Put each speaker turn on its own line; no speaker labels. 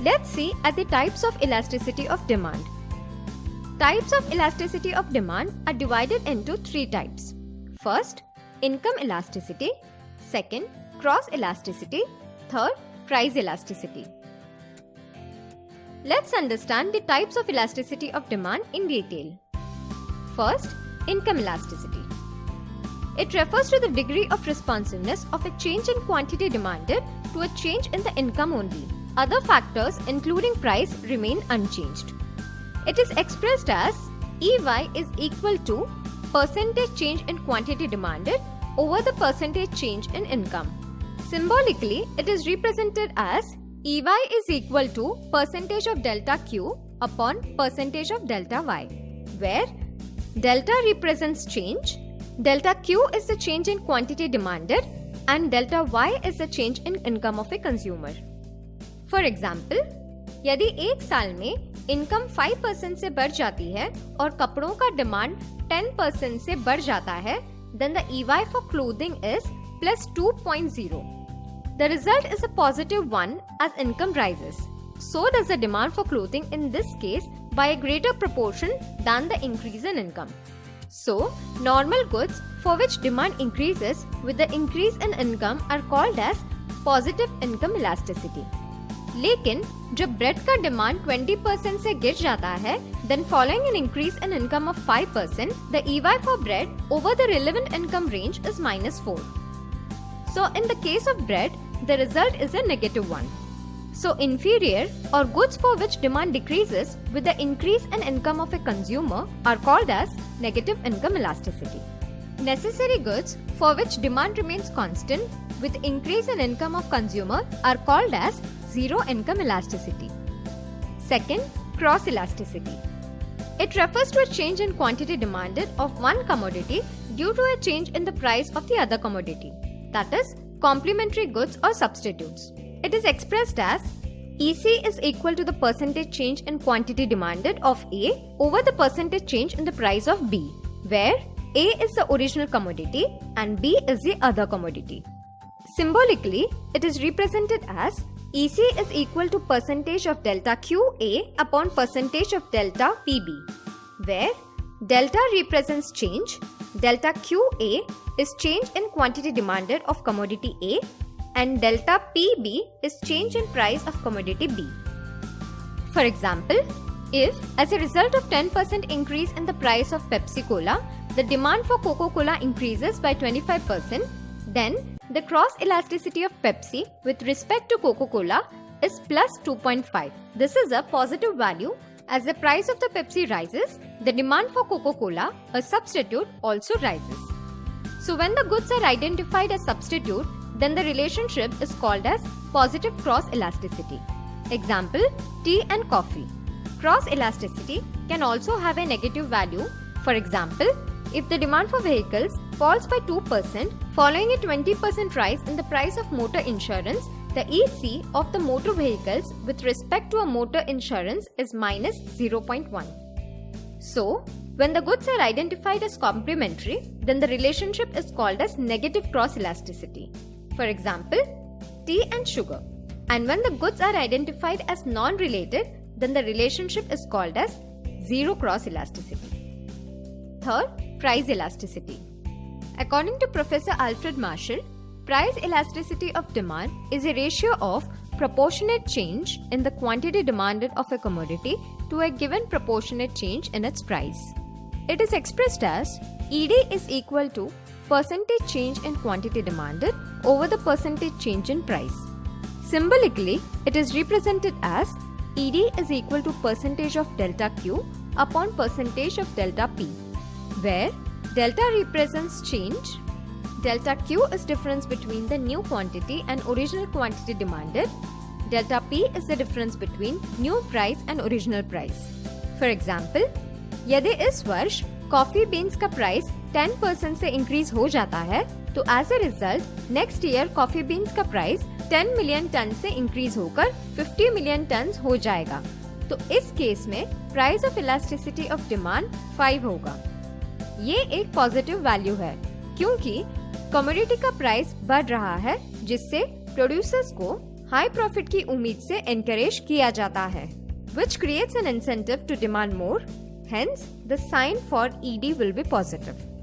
Let's see at the types of elasticity of demand. Types of elasticity of demand are divided into three types. First, income elasticity. Second, cross elasticity. Third, price elasticity. Let's understand the types of elasticity of demand in detail. First, income elasticity. It refers to the degree of responsiveness of a change in quantity demanded to a change in the income only. Other factors, including price, remain unchanged. It is expressed as EY is equal to percentage change in quantity demanded over the percentage change in income. Symbolically, it is represented as EY is equal to percentage of delta Q upon percentage of delta Y, where delta represents change, delta Q is the change in quantity demanded, and delta Y is the change in income of a consumer. For example, यदि एक साल में income 5% से बढ़ जाती है और कपड़ों का डिमांड 10% से बढ़ जाता है, then the EY for clothing is plus 2.0. The result is a positive one as income rises. So does the demand for clothing in this case by a greater proportion than the increase in income. So, normal goods for which demand increases with the increase in income are called as positive income elasticity. लेकिन जब bread का demand 20% से गिर जाता है, then following an increase in income of 5%, the EY for bread over the relevant income range is -4. So in the case of bread, the result is a negative one. So inferior or goods for which demand decreases with the increase in income of a consumer are called as negative income elasticity. Necessary goods for which demand remains constant with increase in income of consumer are called as zero income elasticity. Second, cross elasticity. It refers to a change in quantity demanded of one commodity due to a change in the price of the other commodity, that is, complementary goods or substitutes. It is expressed as EC is equal to the percentage change in quantity demanded of A over the percentage change in the price of B, where A is the original commodity and B is the other commodity. Symbolically, it is represented as EC is equal to percentage of delta QA upon percentage of delta PB, where delta represents change, delta QA is change in quantity demanded of commodity A, and delta PB is change in price of commodity B. For example, if as a result of 10% increase in the price of Pepsi Cola, the demand for Coca-Cola increases by 25%, then the cross elasticity of Pepsi with respect to Coca-Cola is plus 2.5. This is a positive value. As the price of the Pepsi rises, the demand for Coca-Cola, a substitute, also rises. So when the goods are identified as substitute, then the relationship is called as positive cross elasticity. Example, tea and coffee. Cross elasticity can also have a negative value. For example, if the demand for vehicles falls by 2% following a 20% rise in the price of motor insurance, the EC of the motor vehicles with respect to a motor insurance is minus 0.1. So, when the goods are identified as complementary, then the relationship is called as negative cross elasticity. For example, tea and sugar. And when the goods are identified as non-related, then the relationship is called as zero cross elasticity. Third, price elasticity. According to Professor Alfred Marshall, price elasticity of demand is a ratio of proportionate change in the quantity demanded of a commodity to a given proportionate change in its price. It is expressed as ED is equal to percentage change in quantity demanded over the percentage change in price. Symbolically, it is represented as ED is equal to percentage of delta Q upon percentage of delta P, where delta represents change, delta Q is difference between the new quantity and original quantity demanded, delta P is the difference between new price and original price. For example, यदि इस वर्ष coffee beans का price 10% से increase हो जाता है, तो as a result next year coffee beans का प्राइस 10 मिलियन टन से इंक्रीज होकर 50 मिलियन टन हो जाएगा। तो इस केस में price of elasticity of demand 5 होगा। ये एक पॉजिटिव वैल्यू है क्योंकि कमोडिटी का प्राइस बढ़ रहा है, जिससे प्रोड्यूसर्स को हाई प्रॉफिट की उम्मीद से एनकरेज किया जाता है, which creates an incentive to demand more. Hence, the sign for ED will be positive.